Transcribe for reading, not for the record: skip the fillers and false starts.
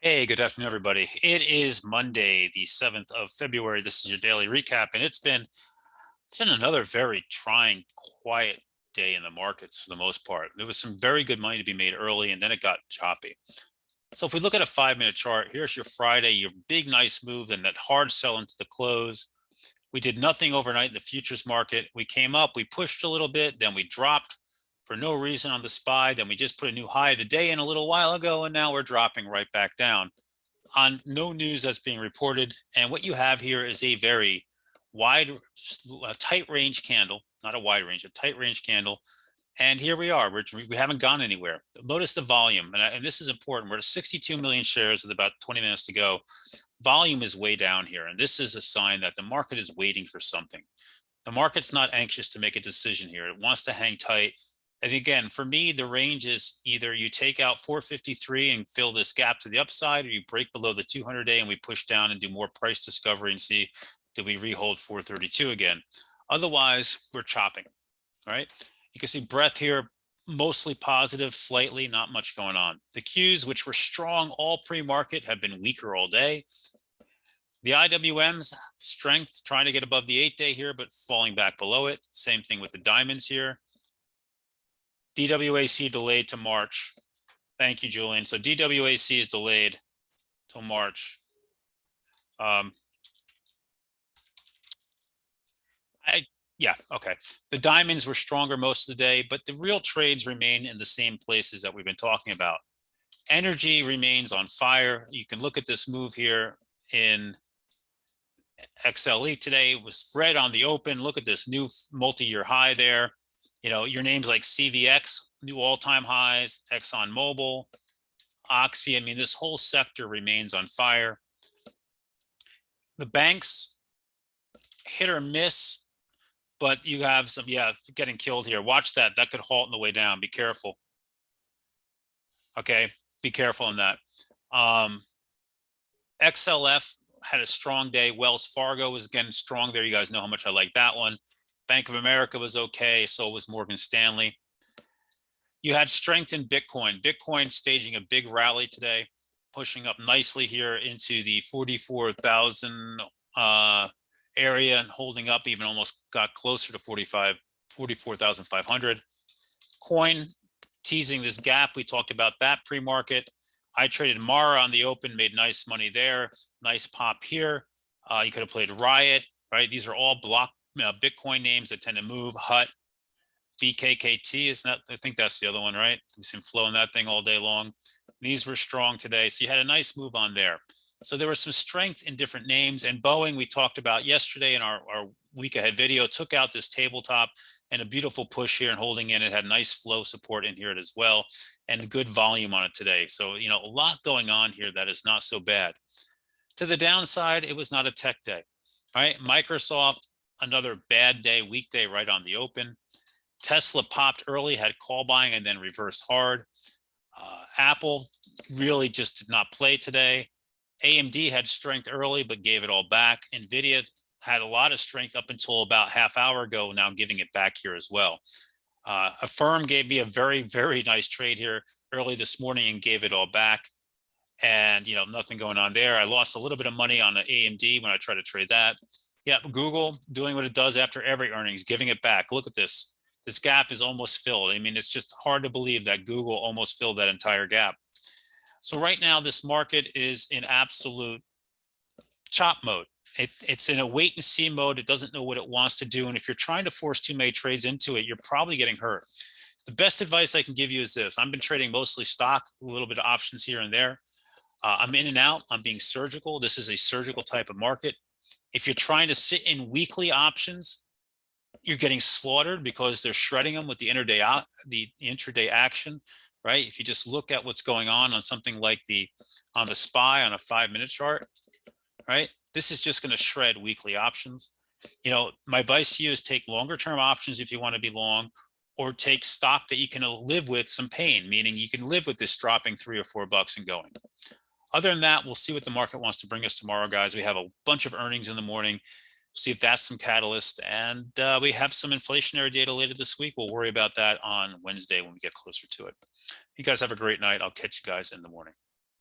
Hey, good afternoon, everybody. It is Monday, the 7th of February. This is your daily recap, and it's been another very trying, quiet day in the markets for the most part. There was some very good money to be made early, and then it got choppy. So if we look at a 5-minute chart, here's your Friday, your big nice move, and that hard sell into the close. We did nothing overnight in the futures market. We came up, we pushed a little bit, then we dropped for no reason on the SPY. Then we just put a new high of the day in a little while ago, and now we're dropping right back down on no news that's being reported. And what you have here is a very wide, tight range candle, not a wide range, a tight range candle. And here we are. We haven't gone anywhere. Notice the volume, and this is important. We're at 62 million shares with about 20 minutes to go. Volume is way down here, and this is a sign that the market is waiting for something. The market's not anxious to make a decision here. It wants to hang tight. And again, for me, the range is either you take out 453 and fill this gap to the upside, or you break below the 200-day and we push down and do more price discovery and see, do we rehold 432 again? Otherwise, we're chopping, right? You can see breadth here, mostly positive, slightly, not much going on. The Qs, which were strong all pre-market, have been weaker all day. The IWM's strength, trying to get above the 8-day here, but falling back below it. Same thing with the diamonds here. DWAC delayed to March. Thank you, Julian. So DWAC is delayed till March. Yeah, okay. The diamonds were stronger most of the day, but the real trades remain in the same places that we've been talking about. Energy remains on fire. You can look at this move here in XLE today. It was red on the open. Look at this new multi-year high there. You know, your names like CVX, new all-time highs, ExxonMobil, Oxy. I mean, this whole sector remains on fire. The banks, hit or miss, but you have some, getting killed here. Watch that. That could halt on the way down. Be careful. Okay, be careful on that. XLF had a strong day. Wells Fargo was again strong there. You guys know how much I like that one. Bank of America was okay. So was Morgan Stanley. You had strength in Bitcoin. Bitcoin staging a big rally today, pushing up nicely here into the 44,000 area and holding up, even almost got closer to 44,500. Coin teasing this gap. We talked about that pre-market. I traded Mara on the open, made nice money there. Nice pop here. You could have played Riot, right? These are all block Bitcoin names that tend to move. HUT, BKKT is not, I think that's the other one, right? We've seen flowing that thing all day long. These were strong today. So you had a nice move on there. So there was some strength in different names. And Boeing, we talked about yesterday in our week ahead video, took out this tabletop and a beautiful push here and holding in. It had nice flow support in here as well and good volume on it today. So, you know, a lot going on here that is not so bad. To the downside, it was not a tech day, right? Microsoft, another bad day, weekday right on the open. Tesla popped early, had call buying and then reversed hard. Apple really just did not play today. AMD had strength early, but gave it all back. NVIDIA had a lot of strength up until about half hour ago, now giving it back here as well. Affirm gave me a very, very nice trade here early this morning and gave it all back. And, you know, nothing going on there. I lost a little bit of money on the AMD when I tried to trade that. Yeah, Google doing what it does after every earnings, giving it back. Look at this. This gap is almost filled. I mean, it's just hard to believe that Google almost filled that entire gap. So right now, this market is in absolute chop mode. It's in a wait and see mode. It doesn't know what it wants to do. And if you're trying to force too many trades into it, you're probably getting hurt. The best advice I can give you is this. I've been trading mostly stock, a little bit of options here and there. I'm in and out. I'm being surgical. This is a surgical type of market. If you're trying to sit in weekly options, you're getting slaughtered because they're shredding them with the intraday action, right? If you just look at what's going on something like on the SPY on a 5-minute chart, right? This is just going to shred weekly options. You know, my advice to you is take longer term options if you want to be long, or take stock that you can live with some pain, meaning you can live with this dropping $3 or $4 and going. Other than that, we'll see what the market wants to bring us tomorrow, guys. We have a bunch of earnings in the morning. See if that's some catalyst. And we have some inflationary data later this week. We'll worry about that on Wednesday when we get closer to it. You guys have a great night. I'll catch you guys in the morning.